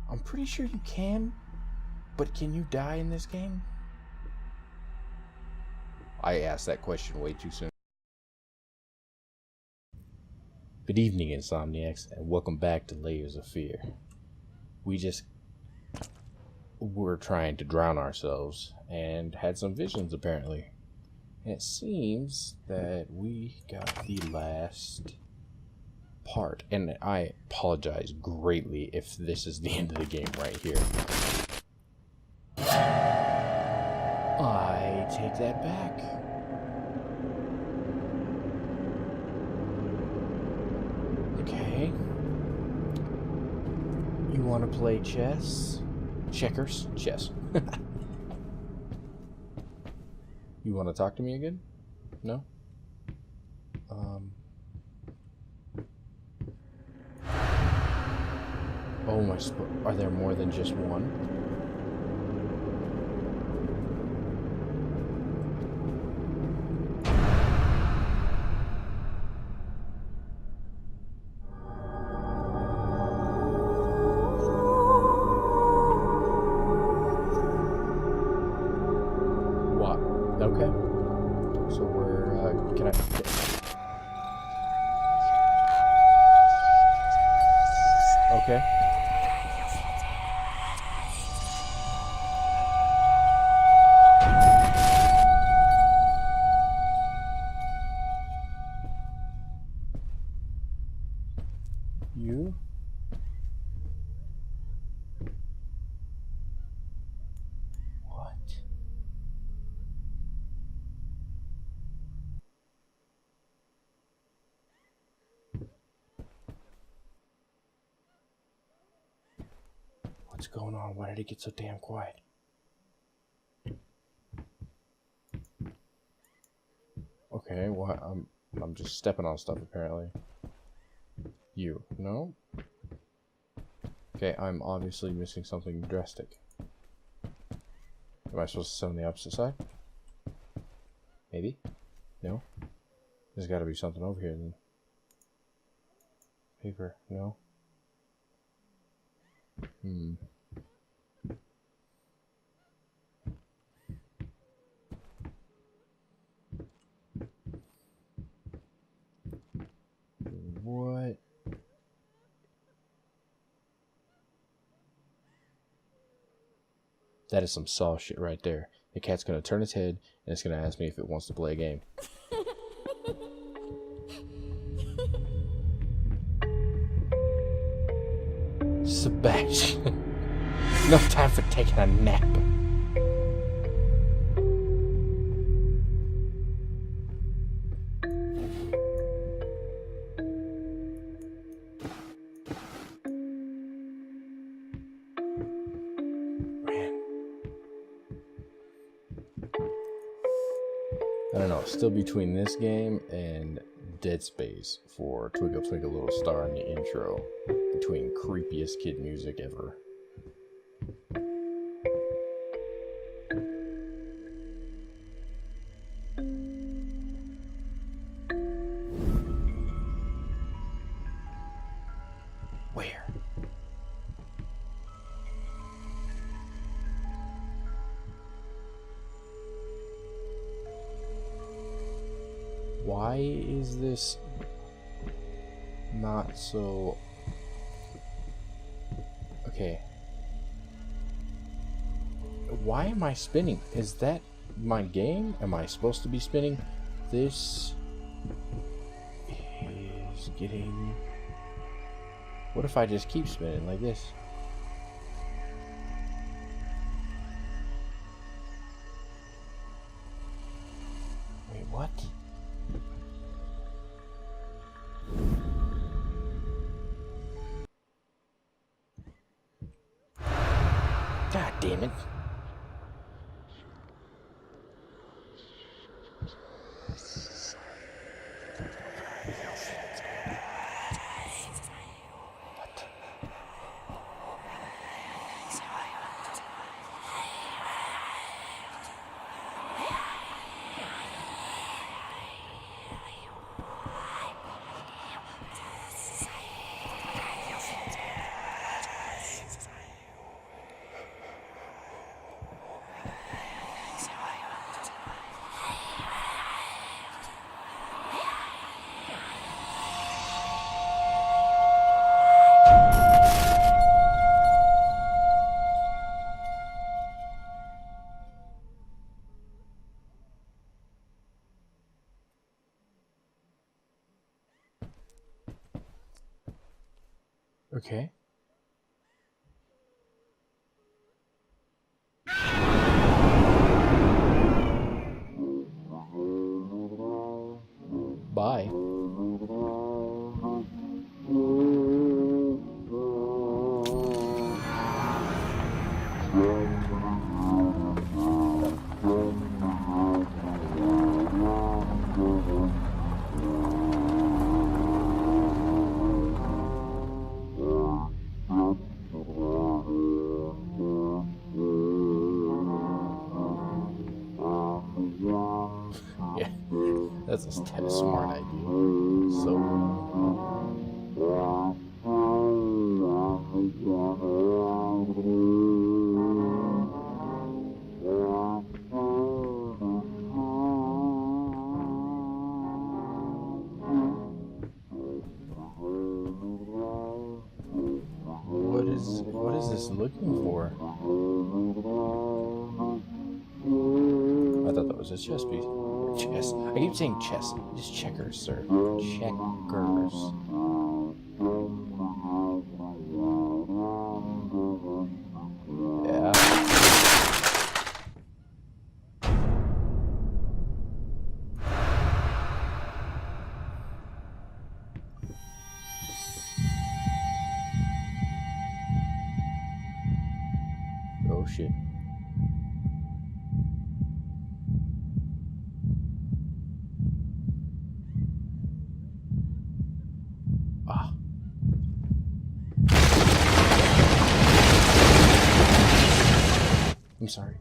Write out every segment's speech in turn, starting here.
I'm pretty sure you can, but can you die in this game? I asked that question way too soon. Good evening, Insomniacs, and welcome back to Layers of Fear. We're trying to drown ourselves and had some visions, apparently. And it seems that we got the last part, and I apologize greatly if this is the end of the game right here. I take that back. Okay. You want to play chess? Checkers? Chess. You want to talk to me again? No? Oh my, are there more than just one? What? Okay. So we're, can I... Okay. You? What? What's going on? Why did it get so damn quiet? Okay, what? I'm just stepping on stuff apparently. You? No? Okay, I'm obviously missing something drastic. Am I supposed to sit on the opposite side? Maybe? No? There's gotta be something over here then. Paper? No? What? That is some Saw shit right there. The cat's gonna turn its head and it's gonna ask me if it wants to play a game. Sebastian. No time for taking a nap. I don't know, still between this game and Dead Space for Twinkle Twinkle Little Star in the intro. Between creepiest kid music ever. Where? Why is this not so... Okay. Why am I spinning? Is that my game? Am I supposed to be spinning? This is getting... What if I just keep spinning like this? Wait, what? God damn it. Okay. Bye. Yeah, that's a smart idea. So, what is this looking for? I thought that was a chess piece. Chess. I keep saying chess. Just checkers, sir. Checkers. Yeah. Oh shit. Ah. I'm sorry.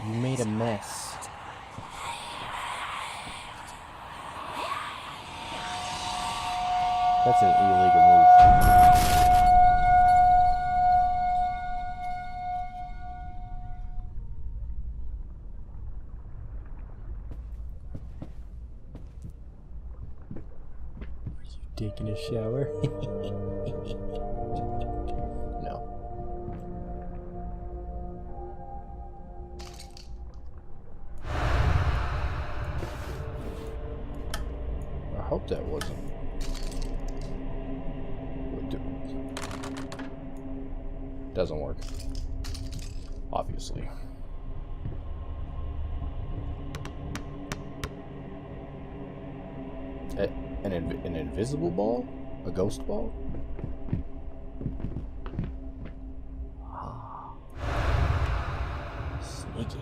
You made a mess. That's an illegal move. Are you taking a shower? No. I hope that wasn't. Doesn't work. Obviously. An invisible ball? A ghost ball? Ah. Sneaky.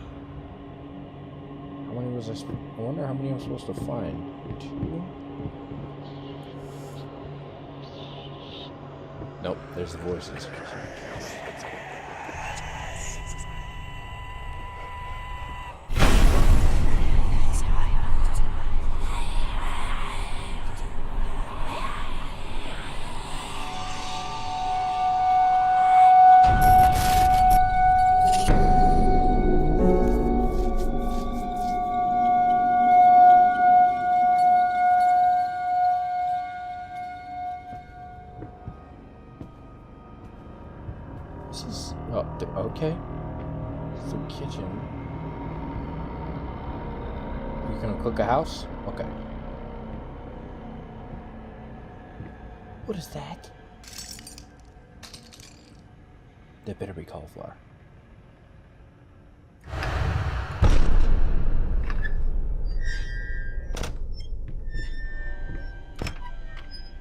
How many was I wonder how many I'm supposed to find. 2? Nope, there's the voices. This is okay. It's the kitchen. You gonna cook a house? Okay. What is that? That better be cauliflower.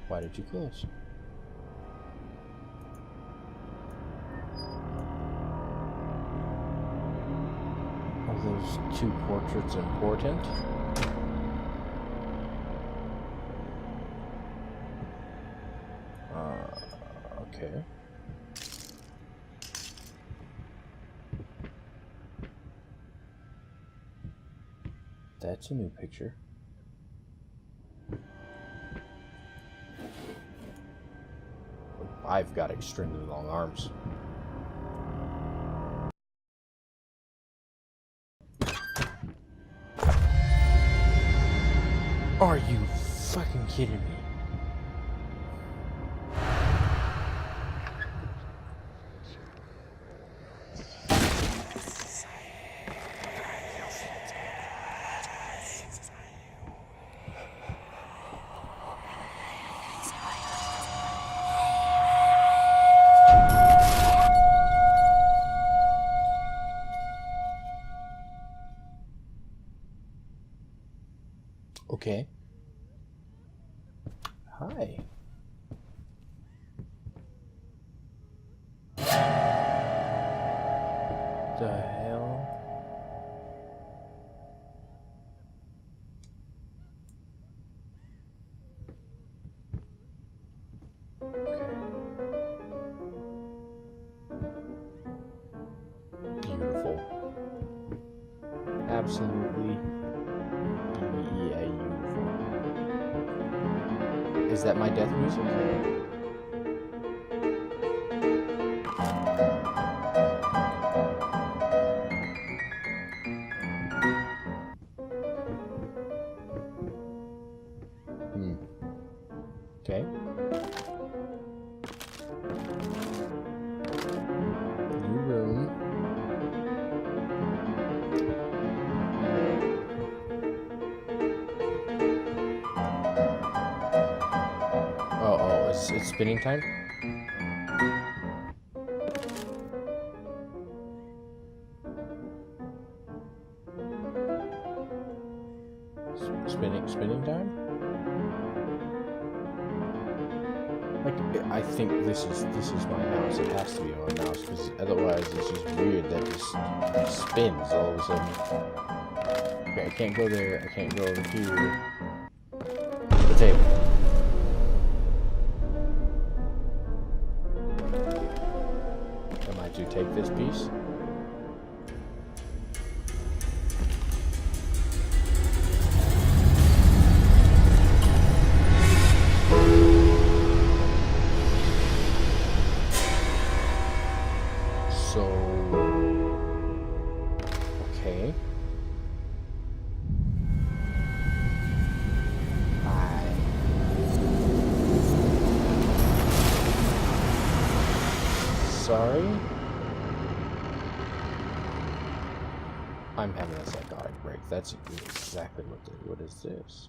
Why did you close? Are those 2 portraits important? Okay. That's a new picture. I've got extremely long arms. Are you fucking kidding me? Okay. Hi. The hell? Beautiful. Absolutely beautiful. Is that my death music? Okay. New room. Oh, it's spinning time? Spinning time? Like, I think this is my mouse. It has to be my mouse, because otherwise it's just weird that it just spins all of a sudden. Okay, I can't go there. I can't go over here. The table. Am I to take this piece? Okay. Sorry? I'm having a psychotic break. That's exactly what is this?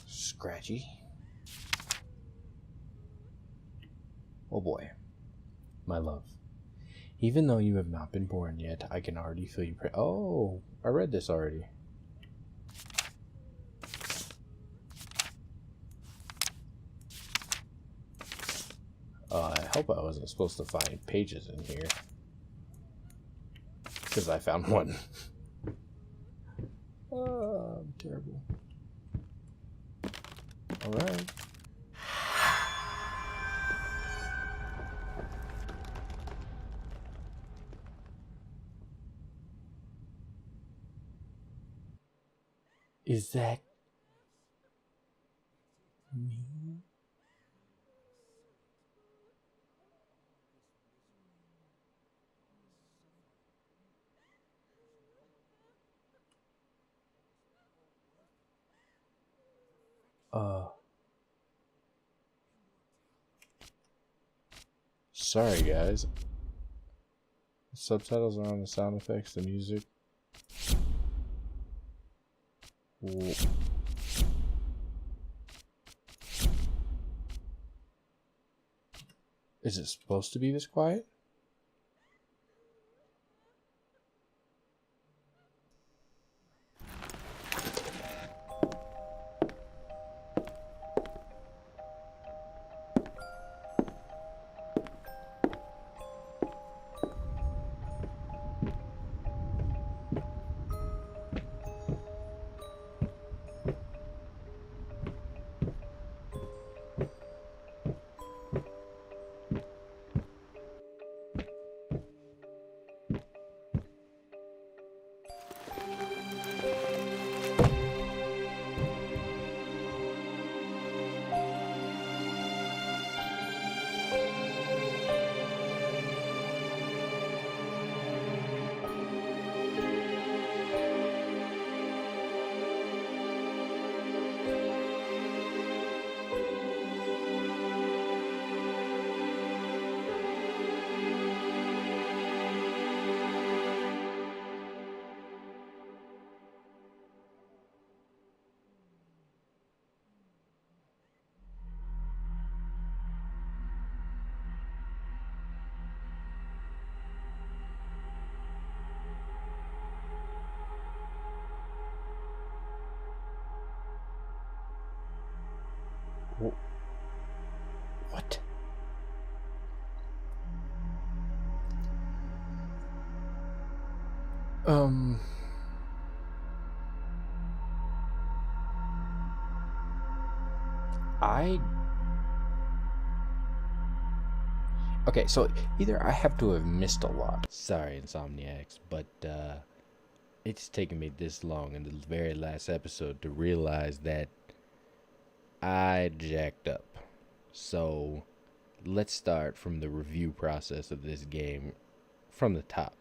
Scratchy. Oh boy. My love. Even though you have not been born yet, I can already feel you oh, I read this already. I hope I wasn't supposed to find pages in here. Because I found one. Oh, I'm terrible. Alright. Is that me? Sorry guys. The subtitles are on, the sound effects, the music. Whoa. Is it supposed to be this quiet? What? Okay, so either I have to have missed a lot. Sorry, Insomniacs, but it's taken me this long in the very last episode to realize that I jacked up. So let's start from the review process of this game from the top.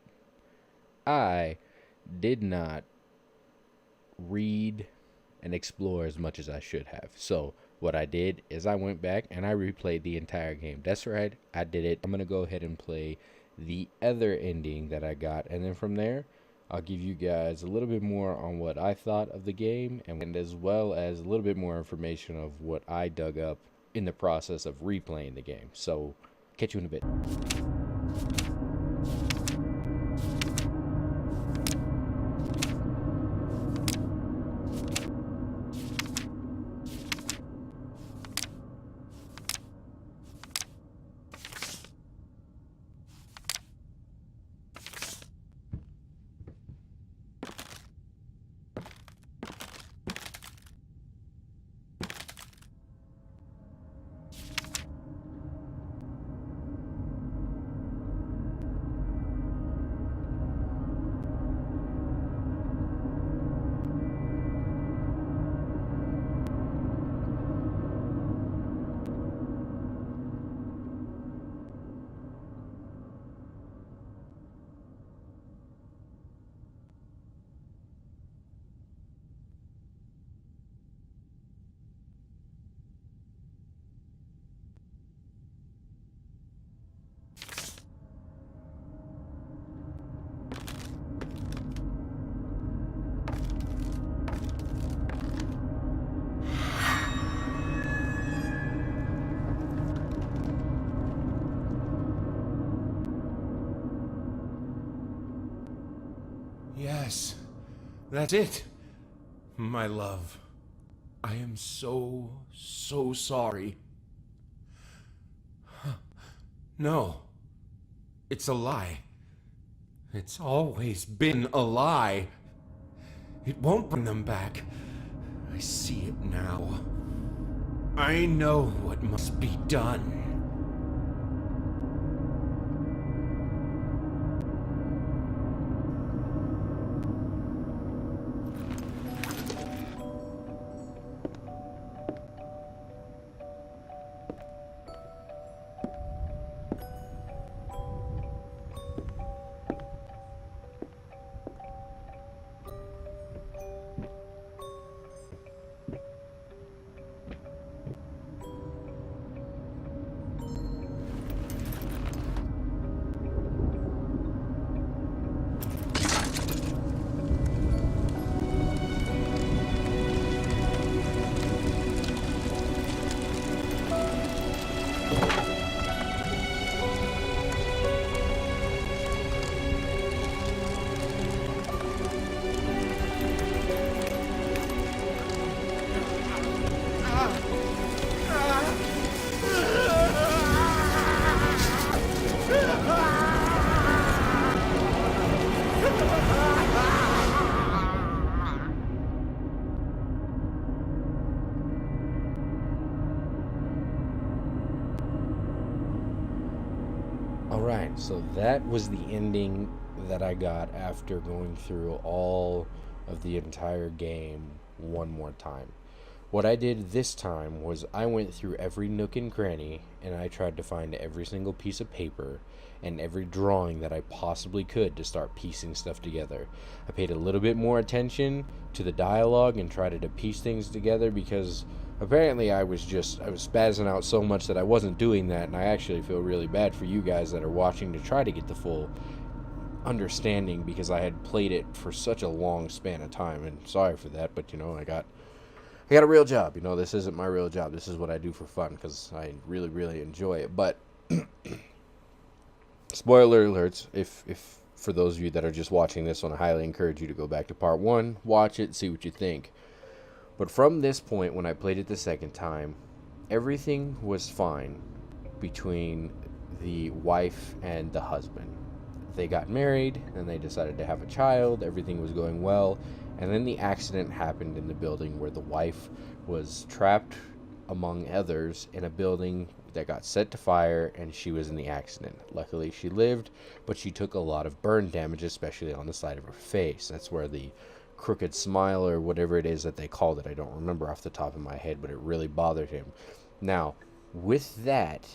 I did not read and explore as much as I should have. So what I did is I went back and I replayed the entire game. That's right, I did it. I'm going to go ahead and play the other ending that I got, and then from there I'll give you guys a little bit more on what I thought of the game, and as well as a little bit more information of what I dug up in the process of replaying the game. So catch you in a bit. Yes, that's it, my love. I am so sorry. No, it's a lie. It's always been a lie. It won't bring them back. I see it now. I know what must be done. Alright, so that was the ending that I got after going through all of the entire game one more time. What I did this time was I went through every nook and cranny and I tried to find every single piece of paper and every drawing that I possibly could to start piecing stuff together. I paid a little bit more attention to the dialogue and tried to piece things together because apparently I was spazzing out so much that I wasn't doing that, and I actually feel really bad for you guys that are watching to try to get the full understanding because I had played it for such a long span of time, and sorry for that, but you know, I got a real job. You know, this isn't my real job. This is what I do for fun because I really, really enjoy it. But spoiler alerts, if for those of you that are just watching this one, I highly encourage you to go back to part 1, watch it, see what you think. But from this point, when I played it the second time, everything was fine between the wife and the husband. They got married and they decided to have a child. Everything was going well. And then the accident happened in the building where the wife was trapped among others in a building that got set to fire, and she was in the accident. Luckily, she lived, but she took a lot of burn damage, especially on the side of her face. That's where the crooked smile or whatever it is that they called it, I don't remember off the top of my head, but it really bothered him. Now, with that,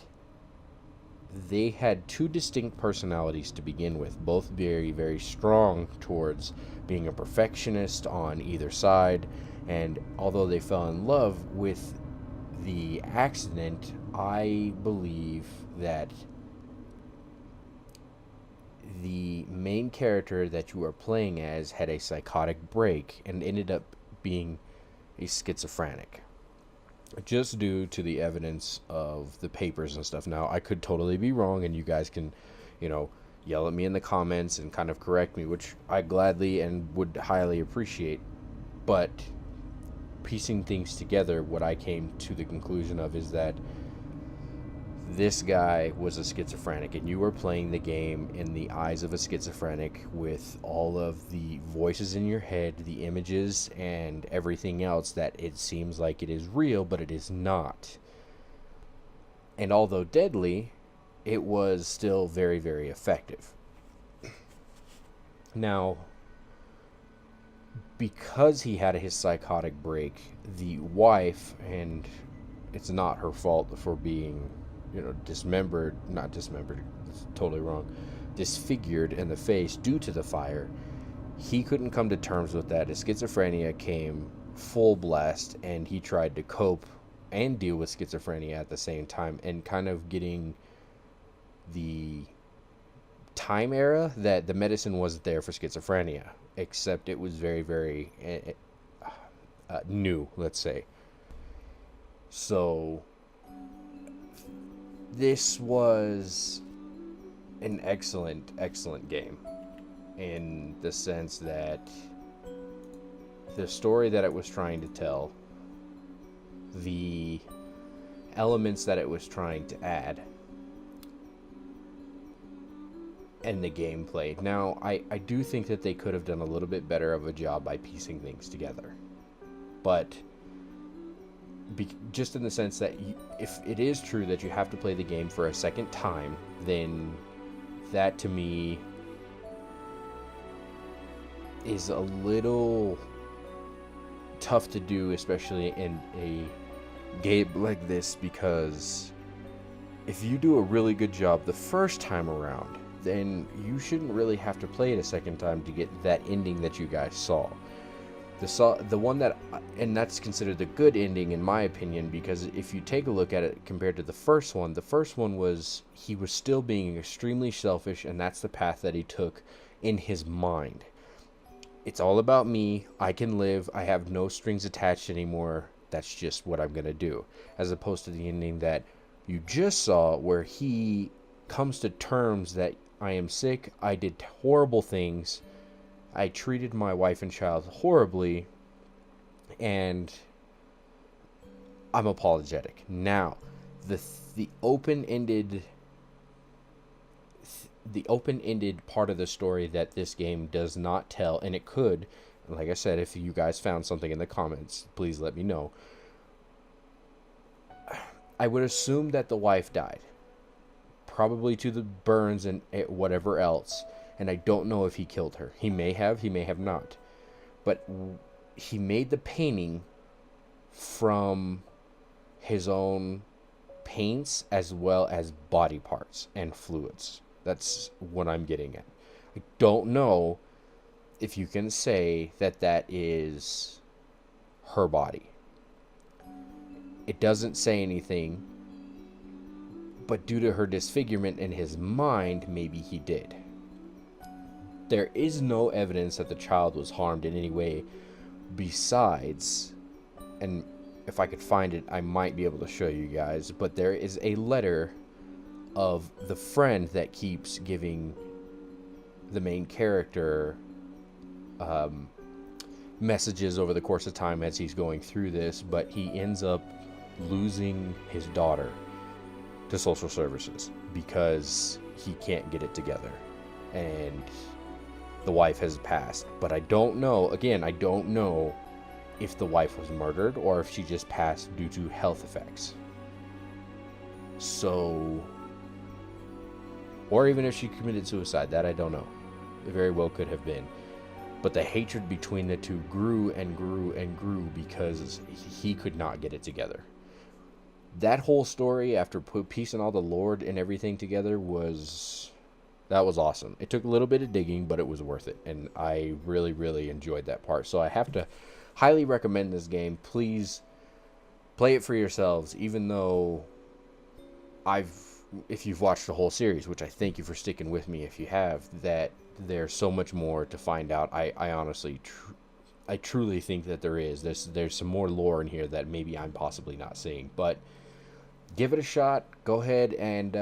they had two distinct personalities to begin with, both very, very strong towards being a perfectionist on either side. And although they fell in love with the accident, I believe that the main character that you are playing as had a psychotic break and ended up being a schizophrenic, just due to the evidence of the papers and stuff. Now, I could totally be wrong, and you guys can, yell at me in the comments and kind of correct me, which I gladly and would highly appreciate. But piecing things together, what I came to the conclusion of is that this guy was a schizophrenic, and you were playing the game in the eyes of a schizophrenic with all of the voices in your head, the images, and everything else that it seems like it is real, but it is not. And although deadly, it was still very, very effective. Now, because he had his psychotic break, the wife, and it's not her fault for being dismembered, it's totally wrong, disfigured in the face due to the fire. He couldn't come to terms with that. His schizophrenia came full blast, and he tried to cope and deal with schizophrenia at the same time, and kind of getting the time era that the medicine wasn't there for schizophrenia, except it was very, very new, let's say. So this was an excellent game, in the sense that the story that it was trying to tell, the elements that it was trying to add, and the gameplay. Now, I do think that they could have done a little bit better of a job by piecing things together. But just in the sense that if it is true that you have to play the game for a second time, then that to me is a little tough to do, especially in a game like this, because if you do a really good job the first time around, then you shouldn't really have to play it a second time to get that ending that you guys saw. The one that, and that's considered the good ending in my opinion, because if you take a look at it compared to the first one was, he was still being extremely selfish, and that's the path that he took in his mind. It's all about me, I can live, I have no strings attached anymore, that's just what I'm gonna do. As opposed to the ending that you just saw, where he comes to terms that I am sick, I did horrible things, I treated my wife and child horribly, and I'm apologetic. Now, the open-ended part of the story that this game does not tell, and it could, like I said, if you guys found something in the comments, please let me know. I would assume that the wife died, probably to the burns and whatever else. And I don't know if he killed her. He may have not. But he made the painting from his own paints as well as body parts and fluids. That's what I'm getting at. I don't know if you can say that that is her body. It doesn't say anything, but due to her disfigurement in his mind, maybe he did. There is no evidence that the child was harmed in any way besides, and if I could find it, I might be able to show you guys, but there is a letter of the friend that keeps giving the main character messages over the course of time as he's going through this, but he ends up losing his daughter to social services because he can't get it together, and the wife has passed. But I don't know, again, I don't know if the wife was murdered or if she just passed due to health effects. So, or even if she committed suicide, that I don't know. It very well could have been. But the hatred between the two grew and grew and grew because he could not get it together. That whole story, after piecing all the lore and everything together, that was awesome. It took a little bit of digging, but it was worth it. And I really, really enjoyed that part. So I have to highly recommend this game. Please play it for yourselves, even though if you've watched the whole series, which I thank you for sticking with me if you have, that there's so much more to find out. I honestly, I truly think that there's some more lore in here that maybe I'm possibly not seeing. But give it a shot. Go ahead and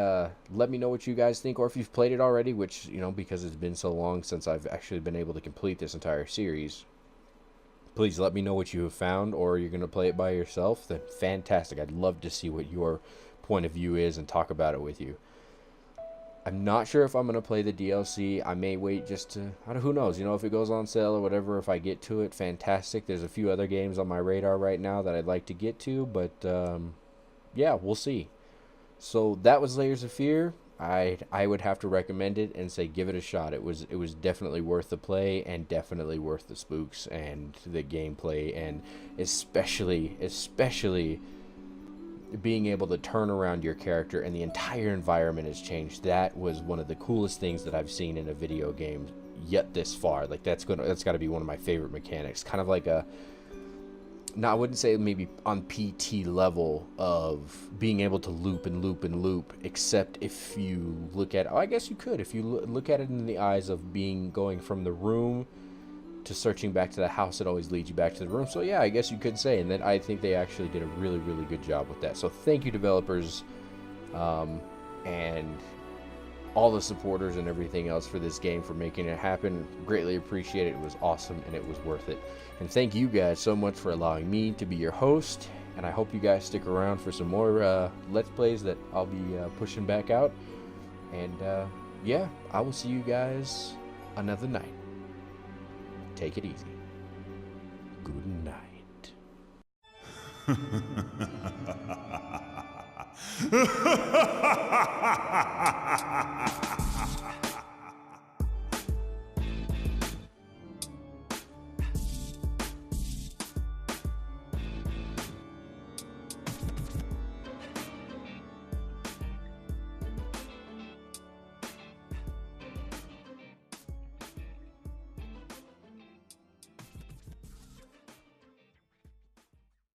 let me know what you guys think, or if you've played it already, which, you know, because it's been so long since I've actually been able to complete this entire series. Please let me know what you have found, or you're going to play it by yourself. Then fantastic. I'd love to see what your point of view is and talk about it with you. I'm not sure if I'm going to play the DLC. I may wait just to, who knows, you know, if it goes on sale or whatever. If I get to it, fantastic. There's a few other games on my radar right now that I'd like to get to, but yeah, we'll see. So that was Layers of Fear. I would have to recommend it and say give it a shot. It was definitely worth the play, and definitely worth the spooks and the gameplay, and especially being able to turn around your character and the entire environment has changed. That was one of the coolest things that I've seen in a video game yet this far. Like that's got to be one of my favorite mechanics. Kind of like a, now I wouldn't say maybe on PT level of being able to loop and loop and loop, except if you look at, I guess you could, if you look at it in the eyes of going from the room to searching back to the house, it always leads you back to the room. So yeah, I guess you could say, and then I think they actually did a really, really good job with that. So thank you, developers, and all the supporters and everything else for this game, for making it happen. Greatly appreciate it. It was awesome and it was worth it. And thank you guys so much for allowing me to be your host, and I hope you guys stick around for some more Let's Plays that I'll be pushing back out. And yeah, I will see you guys another night. Take it easy. Good night.